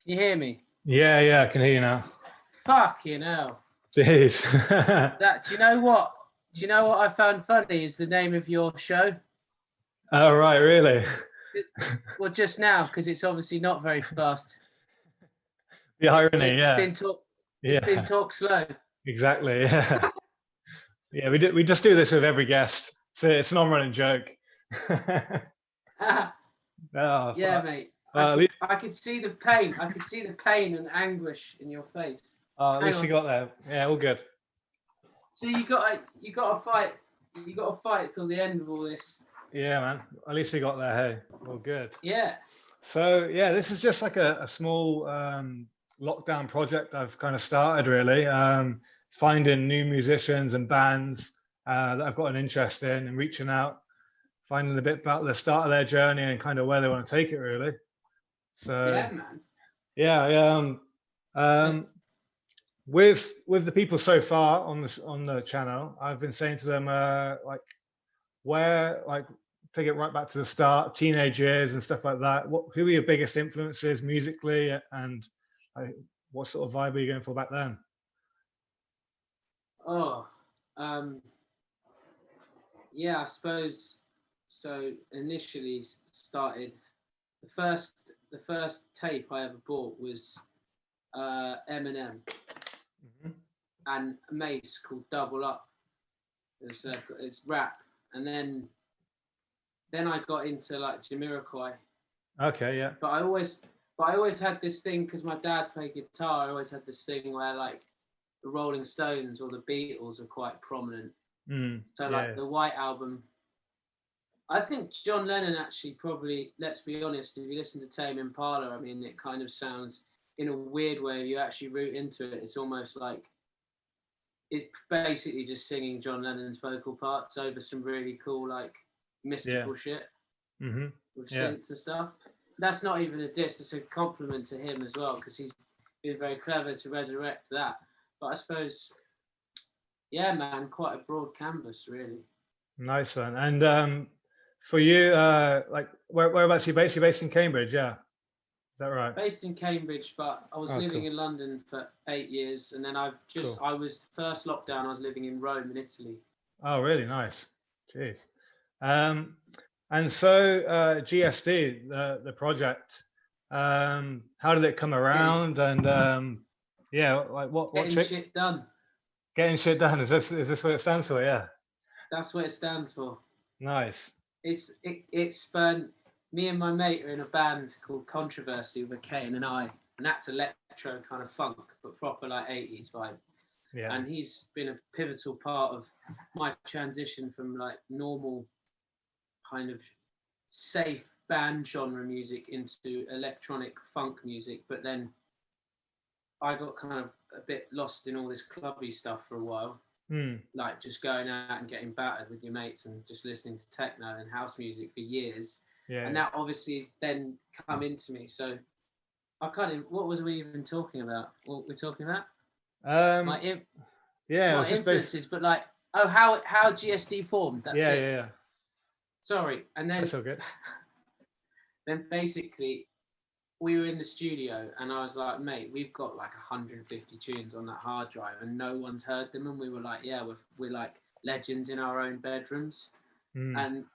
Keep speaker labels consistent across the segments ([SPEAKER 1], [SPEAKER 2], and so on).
[SPEAKER 1] You hear me?
[SPEAKER 2] Yeah, I can hear you now.
[SPEAKER 1] Fucking hell.
[SPEAKER 2] Jeez.
[SPEAKER 1] Do you know what? Do you know what I found funny is the name of your show?
[SPEAKER 2] Oh, right, really?
[SPEAKER 1] Well, just now, because it's obviously not very fast.
[SPEAKER 2] The irony,
[SPEAKER 1] It's
[SPEAKER 2] yeah.
[SPEAKER 1] been talk slow.
[SPEAKER 2] Exactly, yeah. Yeah, we just do this with every guest. So it's an on-running joke. Oh,
[SPEAKER 1] Yeah,
[SPEAKER 2] fuck.
[SPEAKER 1] mate.
[SPEAKER 2] Well,
[SPEAKER 1] I could see the pain. I could see the pain and anguish in your face.
[SPEAKER 2] at least we got there. Yeah, all good.
[SPEAKER 1] So you got to fight. You got to fight till the end of all this.
[SPEAKER 2] Yeah, man. At least we got there. Hey, all good.
[SPEAKER 1] Yeah.
[SPEAKER 2] So yeah, this is just like a small lockdown project I've kind of started, really. Finding new musicians and bands that I've got an interest in, and reaching out, finding a bit about the start of their journey and kind of where they want to take it, really. So
[SPEAKER 1] Yeah, man.
[SPEAKER 2] Yeah. With the people so far on the channel, I've been saying to them take it right back to the start, teenage years and stuff like that. Who are your biggest influences musically, and what sort of vibe are you going for back then?
[SPEAKER 1] Yeah, I suppose so. Initially started the first tape I ever bought was Eminem and Mace called Double Up. It's rap, and then I got into like Jamiroquai.
[SPEAKER 2] Okay, yeah.
[SPEAKER 1] But I always had this thing, because my dad played guitar. I always had this thing where like the Rolling Stones or the Beatles are quite prominent. So like the White Album. I think John Lennon actually probably, let's be honest, if you listen to Tame Impala, I mean, it kind of sounds in a weird way. If you actually root into it, it's almost like it's basically just singing John Lennon's vocal parts over some really cool, like mystical shit with synths and stuff. That's not even a diss, it's a compliment to him as well, because he's been very clever to resurrect that. But I suppose, yeah, man, quite a broad canvas, really.
[SPEAKER 2] Nice one. And for you, like whereabouts are you based? You're based in Cambridge, yeah? Is that right?
[SPEAKER 1] Based in Cambridge, but I was living in London for 8 years, and then I was first lockdown, I was living in Rome in Italy.
[SPEAKER 2] Oh, really? Nice. Jeez. And so GSD, the project, how did it come around? And what
[SPEAKER 1] getting shit done.
[SPEAKER 2] Getting shit done. Is this what it stands for? Yeah.
[SPEAKER 1] That's what it stands for.
[SPEAKER 2] Nice.
[SPEAKER 1] It spurned. Me and my mate are in a band called Controversy with a K and an I, and that's electro kind of funk, but proper like 80s vibe. Yeah. And he's been a pivotal part of my transition from like normal kind of safe band genre music into electronic funk music. But then I got kind of a bit lost in all this clubby stuff for a while. Like just going out and getting battered with your mates and just listening to techno and house music for years. Yeah. And that obviously has then come into me. So I kind of, what was we even talking about? What were we talking about? My influences, but like, how GSD formed. That's it.
[SPEAKER 2] Yeah.
[SPEAKER 1] Sorry. And then,
[SPEAKER 2] that's all good.
[SPEAKER 1] Then basically we were in the studio and I was like, mate, we've got like 150 tunes on that hard drive and no one's heard them. And we were like, yeah, we're like legends in our own bedrooms. And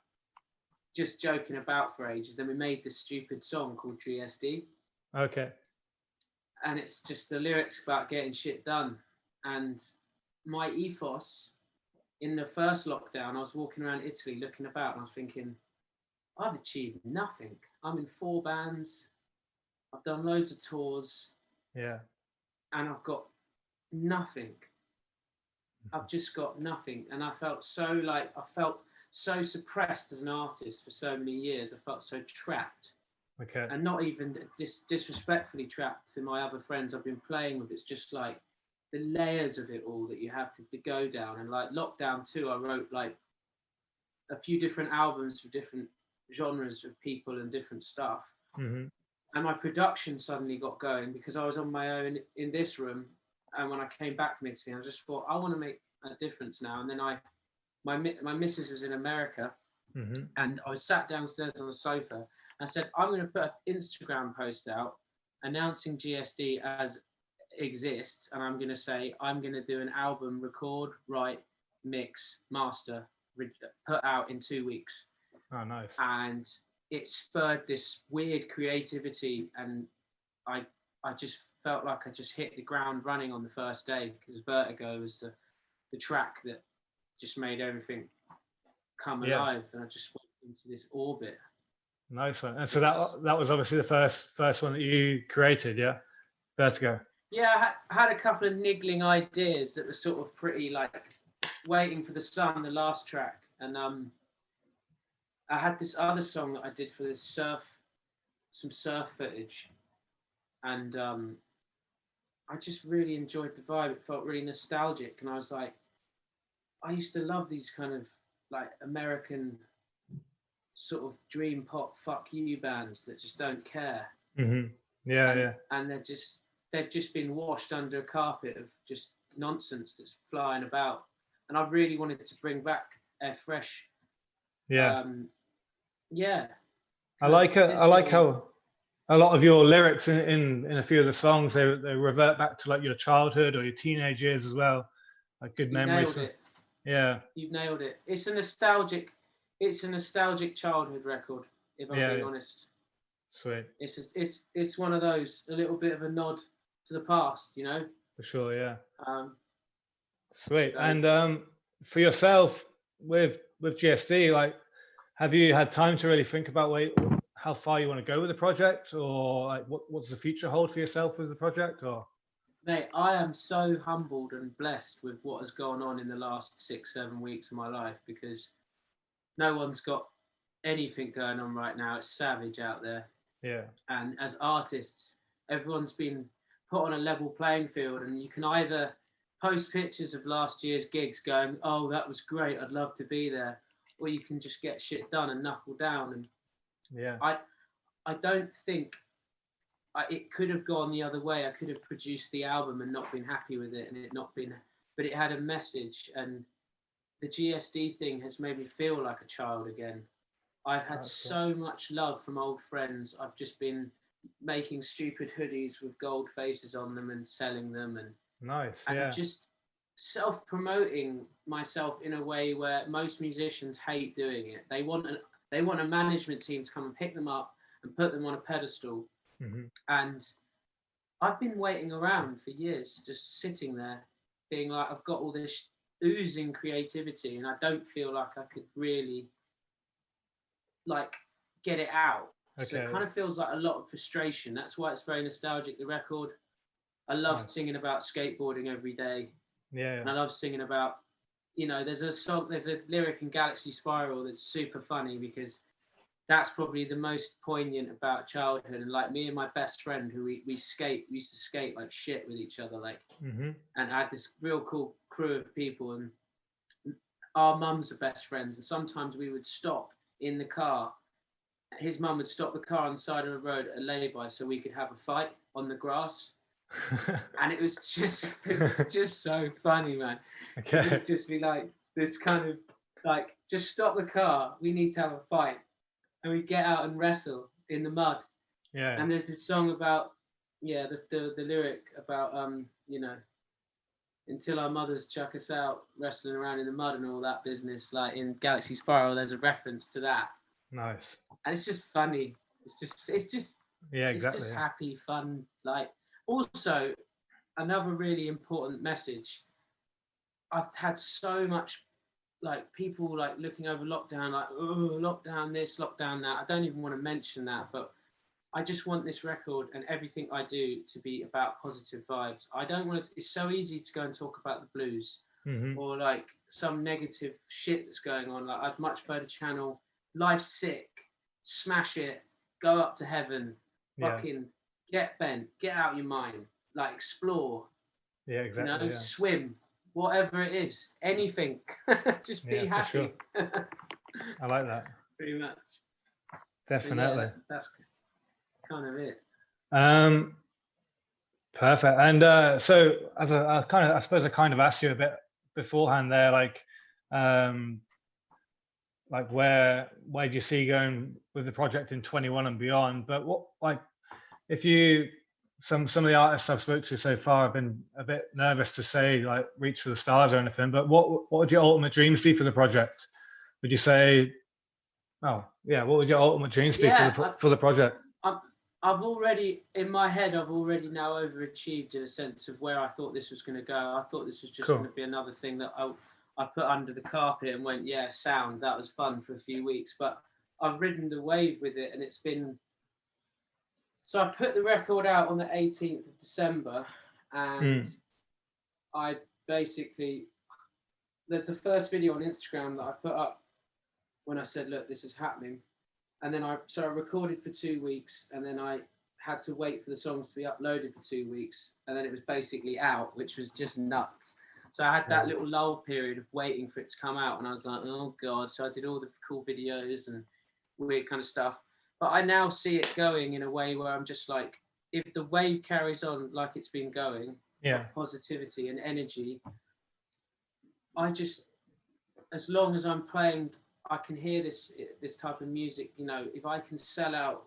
[SPEAKER 1] just joking about for ages. Then we made this stupid song called GSD.
[SPEAKER 2] Okay.
[SPEAKER 1] And it's just the lyrics about getting shit done. And my ethos in the first lockdown, I was walking around Italy looking about and I was thinking, I've achieved nothing. I'm in 4 bands. I've done loads of tours.
[SPEAKER 2] Yeah.
[SPEAKER 1] And I've got nothing. I've just got nothing. And I felt so suppressed as an artist for so many years. I felt so trapped.
[SPEAKER 2] Okay.
[SPEAKER 1] And not even disrespectfully trapped to my other friends I've been playing with. It's just like the layers of it all that you have to go down. And like lockdown 2, I wrote like a few different albums for different genres of people and different stuff. And my production suddenly got going because I was on my own in this room. And when I came back from Italy, I just thought, I want to make a difference now. And then my missus was in America and I was sat downstairs on the sofa. I said, I'm going to put an Instagram post out announcing GSD as exists, and I'm going to say I'm going to do an album, record, write, mix, master, put out in 2 weeks.
[SPEAKER 2] Oh, nice.
[SPEAKER 1] And it spurred this weird creativity, and I just felt like I just hit the ground running on the first day, because Vertigo was the track that just made everything come alive, and I just went into this orbit.
[SPEAKER 2] Nice one. And so that was obviously the first one that you created, yeah? Vertigo.
[SPEAKER 1] Yeah, I had a couple of niggling ideas that were sort of pretty like Waiting for the Sun, the last track, and I had this other song that I did for this some surf footage, and I just really enjoyed the vibe. It felt really nostalgic, and I was like, I used to love these kind of like American sort of dream pop fuck you bands that just don't care.
[SPEAKER 2] Mm-hmm. Yeah,
[SPEAKER 1] and they've just been washed under a carpet of just nonsense that's flying about, and I really wanted to bring back a fresh.
[SPEAKER 2] I like how a lot of your lyrics in a few of the songs they revert back to like your childhood or your teenage years as well, like good memories. Yeah,
[SPEAKER 1] you've nailed it. It's a nostalgic childhood record, if I'm being honest.
[SPEAKER 2] Sweet.
[SPEAKER 1] It's one of those, a little bit of a nod to the past, you know.
[SPEAKER 2] For sure, yeah. Sweet.
[SPEAKER 1] So,
[SPEAKER 2] and for yourself with GSD, like, have you had time to really think about how far you want to go with the project, or like what's the future hold for yourself with the project? Or
[SPEAKER 1] mate, I am so humbled and blessed with what has gone on in the last 6-7 weeks of my life, because no one's got anything going on right now. It's savage out there.
[SPEAKER 2] Yeah.
[SPEAKER 1] And as artists, everyone's been put on a level playing field, and you can either post pictures of last year's gigs going, oh, that was great, I'd love to be there, or you can just get shit done and knuckle down. And I don't think it could have gone the other way. I could have produced the album and not been happy with it, and it not been, but it had a message, and the GSD thing has made me feel like a child again. I've had so much love from old friends. I've just been making stupid hoodies with gold faces on them and selling them, and just self-promoting myself in a way where most musicians hate doing it. They want a management team to come and pick them up and put them on a pedestal.
[SPEAKER 2] Mm-hmm.
[SPEAKER 1] And I've been waiting around for years, just sitting there, being like, I've got all this oozing creativity, and I don't feel like I could really like get it out. So it kind of feels like a lot of frustration. That's why it's very nostalgic, the record. I love singing about skateboarding every day. And I love singing about, there's a lyric in Galaxy Spiral that's super funny, because that's probably the most poignant about childhood. And like me and my best friend, who we used to skate like shit with each other, like, and I had this real cool crew of people, and our mums are best friends, and sometimes we would stop in the car. His mum would stop the car on the side of the road at a lay-by so we could have a fight on the grass. And it was just so funny, man. It would just be like this kind of like, just stop the car, we need to have a fight. And we get out and wrestle in the mud. And there's this song about, the lyric about, until our mothers chuck us out wrestling around in the mud and all that business. Like in Galaxy Spiral, there's a reference to that.
[SPEAKER 2] Nice.
[SPEAKER 1] And it's just funny. It's just happy, fun. Like, also, another really important message. I've had so much, like, people like looking over lockdown, like, oh, lockdown this, lockdown that. I don't even want to mention that, but I just want this record and everything I do to be about positive vibes. I don't want it. It's so easy to go and talk about the blues or like some negative shit that's going on. Like, I'd much prefer to channel life's sick, smash it, go up to heaven, fucking get bent, get out your mind, like explore.
[SPEAKER 2] Yeah, exactly.
[SPEAKER 1] Swim, whatever it is, anything. Just be happy.
[SPEAKER 2] Sure. I like that.
[SPEAKER 1] Pretty much.
[SPEAKER 2] Definitely.
[SPEAKER 1] So, that's kind of it.
[SPEAKER 2] Perfect. And so, as I suppose I kind of asked you a bit beforehand there, like where do you see going with the project in 21 and beyond? But what, like, if you some of the artists I've spoke to so far have been a bit nervous to say like reach for the stars or anything. But what would your ultimate dreams be for the project? Would you say, oh yeah, what would your ultimate dreams be for the project?
[SPEAKER 1] I've already, in my head, I've already now overachieved in a sense of where I thought this was going to go. I thought this was just going to be another thing that I put under the carpet and went, yeah, sound, that was fun for a few weeks. But I've ridden the wave with it, and it's been... So I put the record out on the 18th of December, and I basically... There's the first video on Instagram that I put up when I said, look, this is happening. And then I recorded for 2 weeks, and then I had to wait for the songs to be uploaded for 2 weeks, and then it was basically out, which was just nuts. So I had that little lull period of waiting for it to come out, and I was like, oh God. So I did all the cool videos and weird kind of stuff. But I now see it going in a way where I'm just like, if the wave carries on like it's been going, positivity and energy, as long as I'm playing, I can hear this type of music, you know, if I can sell out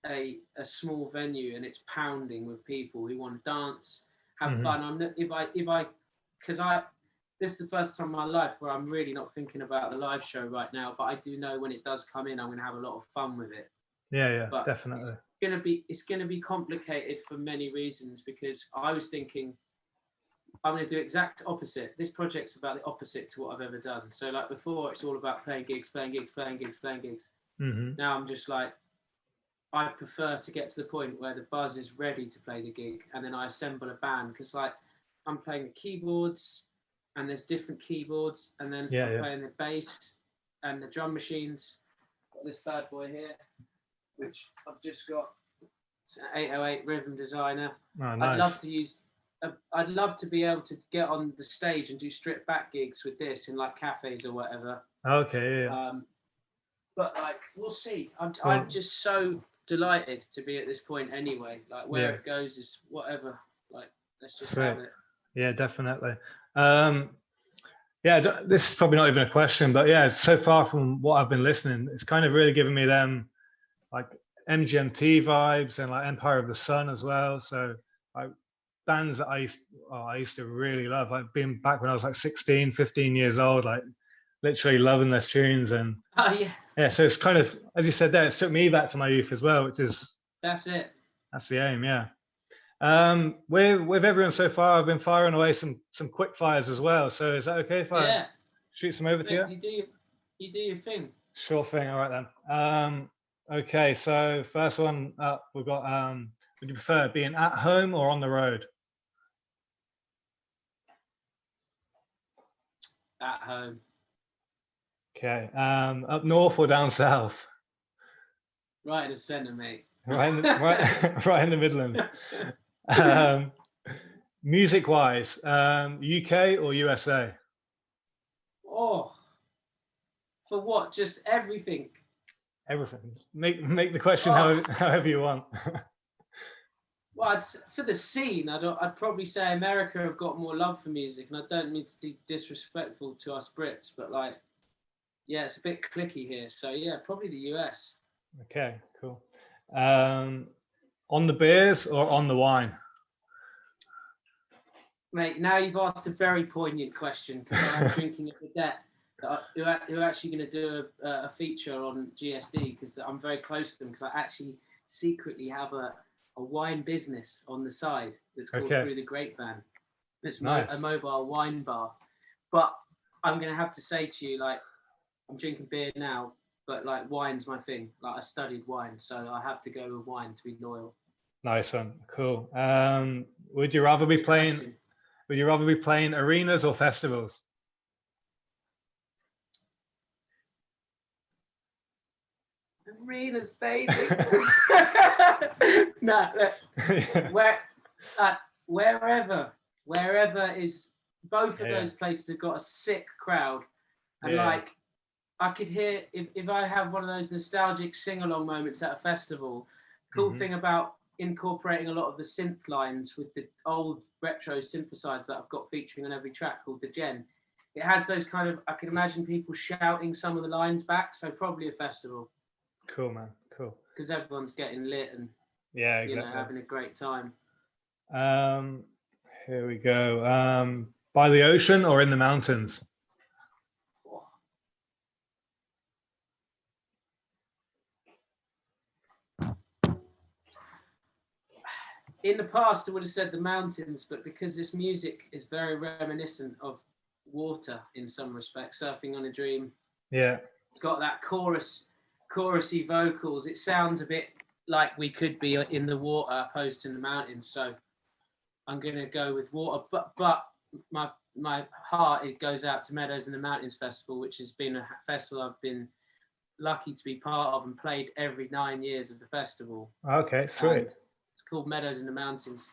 [SPEAKER 1] a small venue and it's pounding with people who want to dance, have fun. This is the first time in my life where I'm really not thinking about the live show right now, but I do know when it does come in, I'm going to have a lot of fun with it.
[SPEAKER 2] Yeah, but definitely.
[SPEAKER 1] It's going to be complicated for many reasons, because I was thinking, I'm going to do exact opposite. This project's about the opposite to what I've ever done. So like before, it's all about playing gigs. Now I'm just like, I prefer to get to the point where the buzz is ready to play the gig, and then I assemble a band, because like I'm playing the keyboards, and there's different keyboards, and then I'm playing the bass and the drum machines. Got this bad boy here, which I've just got. It's an 808 Rhythm Designer.
[SPEAKER 2] Oh, nice.
[SPEAKER 1] I'd love to be able to get on the stage and do stripped back gigs with this in like cafes or whatever.
[SPEAKER 2] Okay.
[SPEAKER 1] But like, we'll see. I'm just so delighted to be at this point anyway. Like where it goes is whatever. Like, let's just have it.
[SPEAKER 2] Yeah, definitely. This is probably not even a question, but yeah, so far from what I've been listening, it's kind of really given me them like MGMT vibes and like Empire of the Sun as well. So like bands that I used to really love, like being back when I was like 16, 15 years old, like literally loving their tunes. And so it's kind of, as you said there, it took me back to my youth as well, which is that's the aim. With everyone so far, I've been firing away some quick fires as well, so is that okay if I shoot some over to you?
[SPEAKER 1] You do your thing.
[SPEAKER 2] Sure thing. All right then. Okay, so first one up, we've got would you prefer being at home or on the road?
[SPEAKER 1] At home.
[SPEAKER 2] Okay. Up north or down south?
[SPEAKER 1] Right in the centre, mate.
[SPEAKER 2] Right in the Midlands. Music wise, UK or USA?
[SPEAKER 1] Oh, for what? Just everything.
[SPEAKER 2] Everything. Make the question however you want.
[SPEAKER 1] Well, for the scene, I'd probably say America have got more love for music, and I don't mean to be disrespectful to us Brits, but like, yeah, it's a bit clicky here. So yeah, probably the US.
[SPEAKER 2] Okay, cool. On the beers or on the wine?
[SPEAKER 1] Mate, now you've asked a very poignant question, because I'm drinking a cadet who are actually going to do a feature on GSD, because I'm very close to them, because I actually secretly have a wine business on the side that's called Through the Grapevine. It's nice. A mobile wine bar. But I'm going to have to say to you, like, I'm drinking beer now, but like wine's my thing. Like I studied wine, so I have to go with wine to be loyal.
[SPEAKER 2] Nice one. Cool. Would you rather be playing arenas or festivals?
[SPEAKER 1] Arenas, baby. Nah, wherever is, both of those places have got a sick crowd, and like I could hear if I have one of those nostalgic sing-along moments at a festival. Cool thing about incorporating a lot of the synth lines with the old retro synthesizers that I've got featuring on every track called the Gen. It has those kind of, I can imagine people shouting some of the lines back, so probably a festival.
[SPEAKER 2] Cool, man. Cool.
[SPEAKER 1] Because everyone's getting lit and
[SPEAKER 2] exactly.
[SPEAKER 1] Having a great time.
[SPEAKER 2] Here we go. By the ocean or in the mountains?
[SPEAKER 1] In the past, I would have said the mountains, but because this music is very reminiscent of water in some respects, Surfing on a Dream.
[SPEAKER 2] Yeah.
[SPEAKER 1] It's got that chorusy vocals. It sounds a bit like we could be in the water opposed to the mountains. So I'm going to go with water. But my heart, it goes out to Meadows in the Mountains Festival, which has been a festival I've been lucky to be part of and played every 9 years of the festival.
[SPEAKER 2] Okay, sweet.
[SPEAKER 1] And it's called Meadows in the Mountains,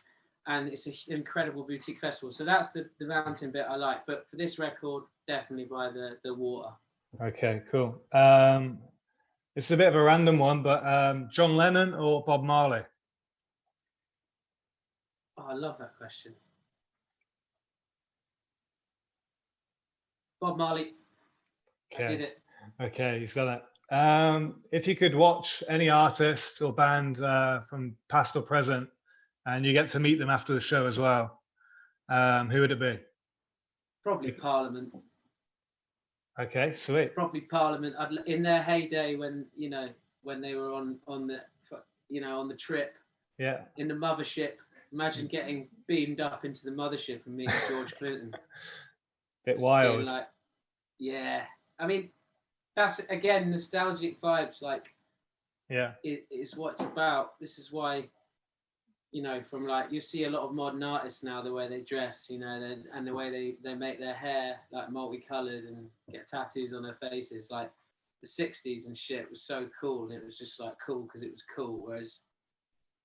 [SPEAKER 1] and it's an incredible boutique festival. So that's the mountain bit I like. But for this record, definitely by the water.
[SPEAKER 2] Okay, cool. It's a bit of a random one, but John Lennon or Bob Marley?
[SPEAKER 1] Oh, I love that question. Bob Marley.
[SPEAKER 2] Okay.
[SPEAKER 1] I did it.
[SPEAKER 2] Okay, you've done it. If you could watch any artist or band from past or present, and you get to meet them after the show as well, who would it be?
[SPEAKER 1] Probably Parliament.
[SPEAKER 2] Okay, sweet.
[SPEAKER 1] Probably Parliament. In their heyday, when they were on the trip.
[SPEAKER 2] Yeah.
[SPEAKER 1] In the mothership. Imagine getting beamed up into the mothership and meeting George Clinton.
[SPEAKER 2] Bit wild.
[SPEAKER 1] Like, yeah. I mean, that's again nostalgic vibes. Like,
[SPEAKER 2] yeah,
[SPEAKER 1] it's what it's about. This is why, from like you see a lot of modern artists now, the way they dress, and the way they make their hair like multicolored and get tattoos on their faces. Like the '60s and shit was so cool, and it was just like cool because it was cool. Whereas,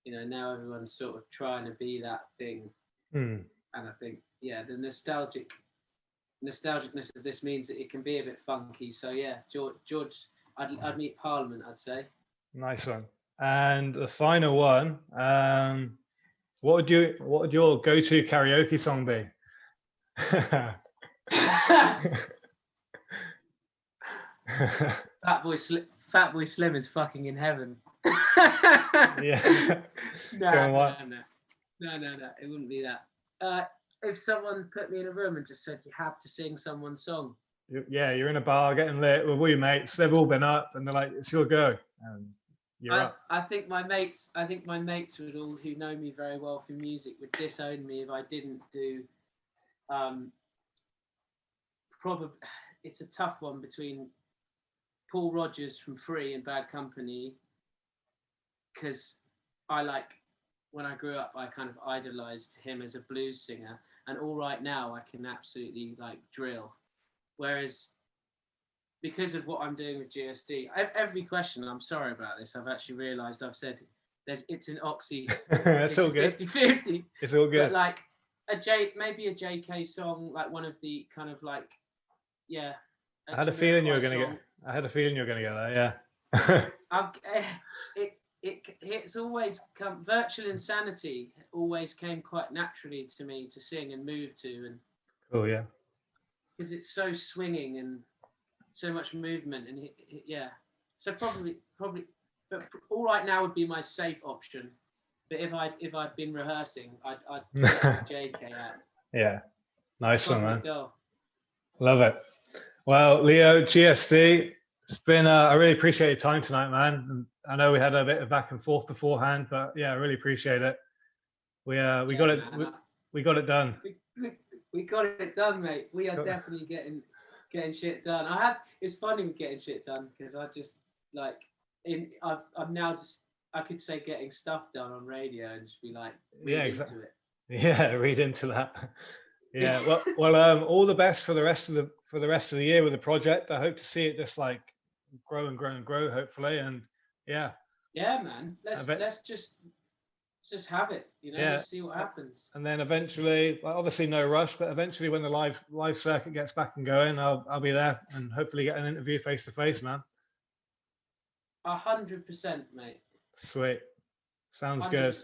[SPEAKER 1] now everyone's sort of trying to be that thing. And I think, yeah, the nostalgicness of this means that it can be a bit funky. So yeah, George, I'd meet Parliament, I'd say.
[SPEAKER 2] Nice one. And the final one, what would your go-to karaoke song be?
[SPEAKER 1] Fatboy Slim is fucking in heaven.
[SPEAKER 2] Yeah.
[SPEAKER 1] No, it wouldn't be that. If someone put me in a room and just said you have to sing someone's song.
[SPEAKER 2] Yeah, you're in a bar getting lit with all your mates. They've all been up, and they're like, "It's your go." You're up.
[SPEAKER 1] I think my mates would all who know me very well for music would disown me if I didn't do. Probably, it's a tough one between Paul Rodgers from Free and Bad Company, because when I grew up, I kind of idolized him as a blues singer, and All Right Now I can absolutely like drill. Whereas because of what I'm doing with GSD, every question, I'm sorry about this, I've actually realized I've said it's an oxy.
[SPEAKER 2] It's all good.
[SPEAKER 1] 50-50.
[SPEAKER 2] It's all good.
[SPEAKER 1] But like maybe a JK song, like one of the kind of like, yeah.
[SPEAKER 2] I had a feeling you were going to go there. Yeah.
[SPEAKER 1] It's always come. Virtual Insanity always came quite naturally to me to sing and move to, and
[SPEAKER 2] oh yeah,
[SPEAKER 1] because it's so swinging and so much movement, and yeah. So probably, but All Right Now would be my safe option. But if I'd been rehearsing, I'd JK out.
[SPEAKER 2] Yeah, nice one, man.
[SPEAKER 1] Girl.
[SPEAKER 2] Love it. Well, Leo, GSD, it's been. I really appreciate your time tonight, man. And I know we had a bit of back and forth beforehand, but yeah, I really appreciate it. We got it. We got it done.
[SPEAKER 1] We got it done, mate. We are definitely getting shit done. It's funny with getting shit done because I just like I'm now just I could say getting stuff done on radio and just be like read into it.
[SPEAKER 2] Yeah, read into that. Yeah. Well, all the best for the rest of the year with the project. I hope to see it just like grow and grow and grow, hopefully. And yeah.
[SPEAKER 1] Yeah, man. Let's just have it. Let's see what happens.
[SPEAKER 2] And then eventually, well, obviously no rush, but eventually when the live circuit gets back and going, I'll be there and hopefully get an interview face to face, man.
[SPEAKER 1] 100%, mate.
[SPEAKER 2] Sweet. Sounds 100%.
[SPEAKER 1] Good.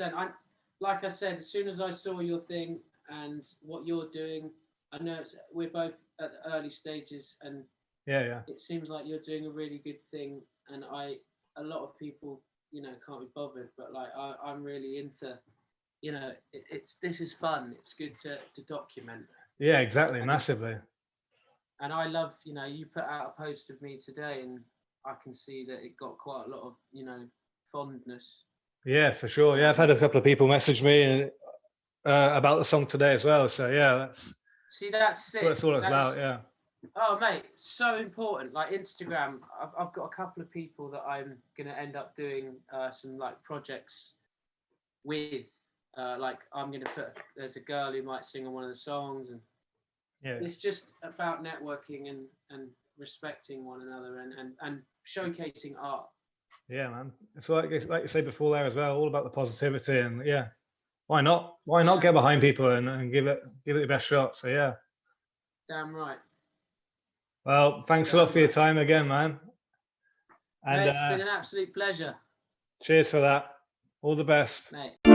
[SPEAKER 1] Like I said, as soon as I saw your thing and what you're doing, I know we're both at the early stages, and
[SPEAKER 2] yeah,
[SPEAKER 1] it seems like you're doing a really good thing. And a lot of people, can't be bothered, but like I'm really into you know, this is fun. It's good to document.
[SPEAKER 2] Yeah, exactly, massively.
[SPEAKER 1] And I love, you know, you put out a post of me today, and I can see that it got quite a lot of, you know, fondness.
[SPEAKER 2] Yeah, for sure. Yeah, I've had a couple of people message me and about the song today as well. So yeah, that's
[SPEAKER 1] sick.
[SPEAKER 2] What it's all about. Yeah.
[SPEAKER 1] Oh mate, so important. Like Instagram, I've got a couple of people that I'm gonna end up doing some like projects with. Like I'm gonna there's a girl who might sing on one of the songs, and it's just about networking and respecting one another and showcasing art.
[SPEAKER 2] Yeah, man. It's like you said before there as well, all about the positivity, and yeah, why not get behind people and give it your best shot. So yeah.
[SPEAKER 1] Damn right.
[SPEAKER 2] Well, thanks a lot for your time again, man.
[SPEAKER 1] And mate, it's been an absolute pleasure.
[SPEAKER 2] Cheers for that. All the best.
[SPEAKER 1] Mate.